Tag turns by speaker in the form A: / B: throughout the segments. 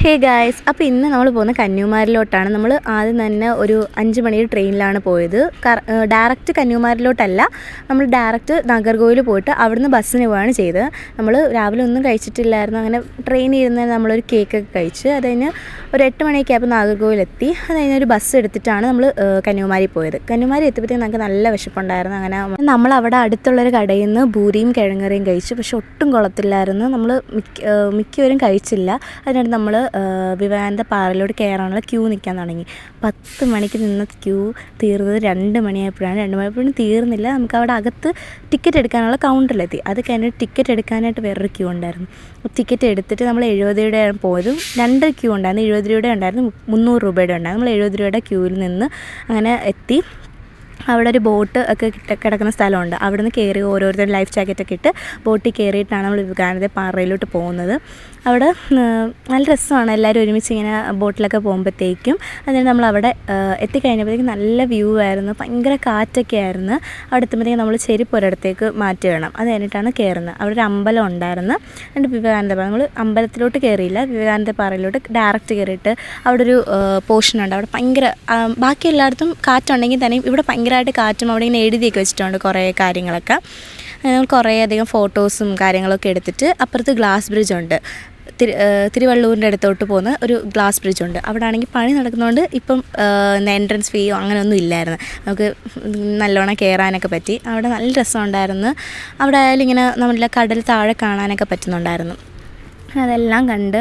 A: Hey guys, അപ്പോൾ ഇന്ന് നമ്മൾ പോകുന്ന കന്യാകുമാരിയിലോട്ടാണ്. നമ്മൾ ആദ്യം തന്നെ ഒരു 5 മണിയുടെ ട്രെയിനിലാണ് പോയത്. ഡയറക്റ്റ് കന്യാകുമാരിയിലോട്ടല്ല, നമ്മൾ ഡയറക്റ്റ് നാഗർകോവിൽ പോയിട്ട് അവിടുന്ന് ബസ്സിന് പോവുകയാണ് ചെയ്തത്. നമ്മൾ രാവിലെ ഒന്നും കഴിച്ചിട്ടില്ലായിരുന്നു. അങ്ങനെ ട്രെയിനിൽ ഇരുന്ന് നമ്മളൊരു കേക്കൊക്കെ കഴിച്ച് അത് കഴിഞ്ഞ് ഒരു 8 മണിയൊക്കെ ആയപ്പോൾ നാഗർകോവിലെത്തി. അത് കഴിഞ്ഞ് ഒരു ബസ് എടുത്തിട്ടാണ് നമ്മൾ കന്യാകുമാരി പോയത്. കന്യാകുമാരി എത്തിയപ്പോഴത്തേക്കും നമുക്ക് നല്ല വിശപ്പുണ്ടായിരുന്നു. അങ്ങനെ നമ്മൾ അവിടെ അടുത്തുള്ളൊരു കടയിൽ നിന്ന് പൂരിയും കിഴങ്ങറിയും കഴിച്ചു. പക്ഷെ ഒട്ടും കൊള്ളത്തില്ലായിരുന്നു. നമ്മൾ മിക്കവരും കഴിച്ചില്ല. അതിനായിട്ട് നമ്മൾ വിവേകാനന്ദ പാറയിലോട്ട് കയറാനുള്ള ക്യൂ നിൽക്കാൻ തുടങ്ങി. 10 മണിക്ക് നിന്ന ക്യൂ തീർന്നത് 2 മണിയായപ്പോഴാണ്. 2 മണിയായപ്പോഴും തീർന്നില്ല. നമുക്ക് അവിടെ അകത്ത് ടിക്കറ്റ് എടുക്കാനുള്ള കൗണ്ടറിലെത്തി. അത് കഴിഞ്ഞിട്ട് ടിക്കറ്റ് എടുക്കാനായിട്ട് വേറൊരു ക്യൂ ഉണ്ടായിരുന്നു. ടിക്കറ്റ് എടുത്തിട്ട് നമ്മൾ 70 രൂപയാണ് പോയതും. 2 ക്യൂ ഉണ്ടായിരുന്നു. 70 രൂപയുടെ ഉണ്ടായിരുന്നു, 300 രൂപയുടെ ഉണ്ടായിരുന്നു. നമ്മൾ 70 രൂപയുടെ ക്യൂവിൽ നിന്ന് അങ്ങനെ എത്തി. അവിടെ ഒരു ബോട്ട് ഒക്കെ കിടക്കുന്ന സ്ഥലമുണ്ട്. അവിടെ നിന്ന് കയറി ഓരോരുത്തരും ലൈഫ് ജാക്കറ്റൊക്കെ ഇട്ട് ബോട്ടിൽ കയറിയിട്ടാണ് നമ്മൾ വിവേകാനന്ദ പാറയിലോട്ട് പോകുന്നത്. അവിടെ നല്ല രസമാണ് എല്ലാവരും ഒരുമിച്ച് ഇങ്ങനെ ബോട്ടിലൊക്കെ പോകുമ്പോഴത്തേക്കും. അതിന് നമ്മൾ അവിടെ എത്തിക്കഴിഞ്ഞപ്പോഴത്തേക്കും നല്ല വ്യൂ ആയിരുന്നു, ഭയങ്കര കാറ്റൊക്കെ ആയിരുന്നു. അവിടെ എത്തുമ്പോഴത്തേക്കും നമ്മൾ ചെരുപ്പ് ഒരിടത്തേക്ക് മാറ്റി വേണം. അത് കഴിഞ്ഞിട്ടാണ് കയറുന്നത്. അവിടെ ഒരു അമ്പലം ഉണ്ടായിരുന്നു. എന്നിട്ട് വിവേകാനന്ദ പാറ നമ്മൾ അമ്പലത്തിലോട്ട് കയറിയില്ല, വിവേകാനന്ദ പാറയിലോട്ട് ഡയറക്റ്റ് കയറിയിട്ട് അവിടെ ഒരു പോർഷനുണ്ട്. അവിടെ ഭയങ്കര ബാക്കി എല്ലായിടത്തും കാറ്റുണ്ടെങ്കിൽ തന്നെയും ഇവിടെ ഭയങ്കരമായിട്ട് കാറ്റും അവിടെ ഇങ്ങനെ എഴുതിയൊക്കെ വെച്ചിട്ടുണ്ട് കുറേ കാര്യങ്ങളൊക്കെ. നമ്മൾ കുറേയധികം ഫോട്ടോസും കാര്യങ്ങളൊക്കെ എടുത്തിട്ട് അപ്പുറത്ത് ഗ്ലാസ് ബ്രിഡ്ജുണ്ട്. തിരുവള്ളൂരിൻ്റെ അടുത്തോട്ട് പോകുന്ന ഒരു ഗ്ലാസ് ബ്രിഡ്ജുണ്ട്. അവിടെ ആണെങ്കിൽ പണി നടക്കുന്നതുകൊണ്ട് ഇപ്പം എൻട്രൻസ് ഫീയോ അങ്ങനെയൊന്നും ഇല്ലായിരുന്നു. നമുക്ക് നല്ലോണം കയറാനൊക്കെ പറ്റി. അവിടെ നല്ല രസമുണ്ടായിരുന്നു. അവിടെ ആയാലും ഇങ്ങനെ നമ്മളെ കടൽ താഴെ കാണാനൊക്കെ പറ്റുന്നുണ്ടായിരുന്നു. അതെല്ലാം കണ്ട്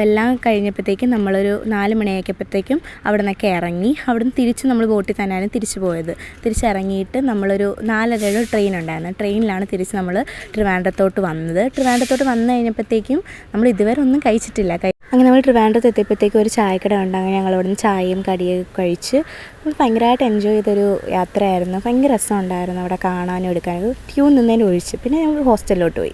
A: എല്ലാം കഴിഞ്ഞപ്പോഴത്തേക്കും നമ്മളൊരു 4 മണിയായപ്പോഴത്തേക്കും അവിടെ നിന്നൊക്കെ ഇറങ്ങി. അവിടെ നിന്ന് തിരിച്ച് നമ്മൾ ബോട്ടിൽ തന്നെയാണ് തിരിച്ച് പോയത്. തിരിച്ചിറങ്ങിയിട്ട് നമ്മളൊരു 4:30 ട്രെയിൻ ഉണ്ടായിരുന്നു. ട്രെയിനിലാണ് തിരിച്ച് നമ്മൾ ട്രിവാൻഡ്രത്തോട്ട് വന്നത്. ട്രിവാൻഡ്രത്തോട്ട് വന്നു കഴിഞ്ഞപ്പോഴത്തേക്കും നമ്മൾ ഇതുവരെ ഒന്നും കഴിച്ചിട്ടില്ല. അങ്ങനെ നമ്മൾ ട്രിവാൻഡ്രത്ത് എത്തിയപ്പോഴത്തേക്കും ഒരു ചായക്കട ഉണ്ട്. അങ്ങനെ ഞങ്ങൾ അവിടെ നിന്ന് ചായയും കടിയൊക്കെ കഴിച്ച് നമ്മൾ ഭയങ്കരമായിട്ട് എൻജോയ് ചെയ്തൊരു യാത്രയായിരുന്നു. ഭയങ്കര രസമുണ്ടായിരുന്നു അവിടെ കാണാനും എടുക്കാനും. ക്യൂ നിന്നതിന് ഒഴിച്ച് പിന്നെ ഞങ്ങൾ ഹോസ്റ്റലിലോട്ട് പോയി.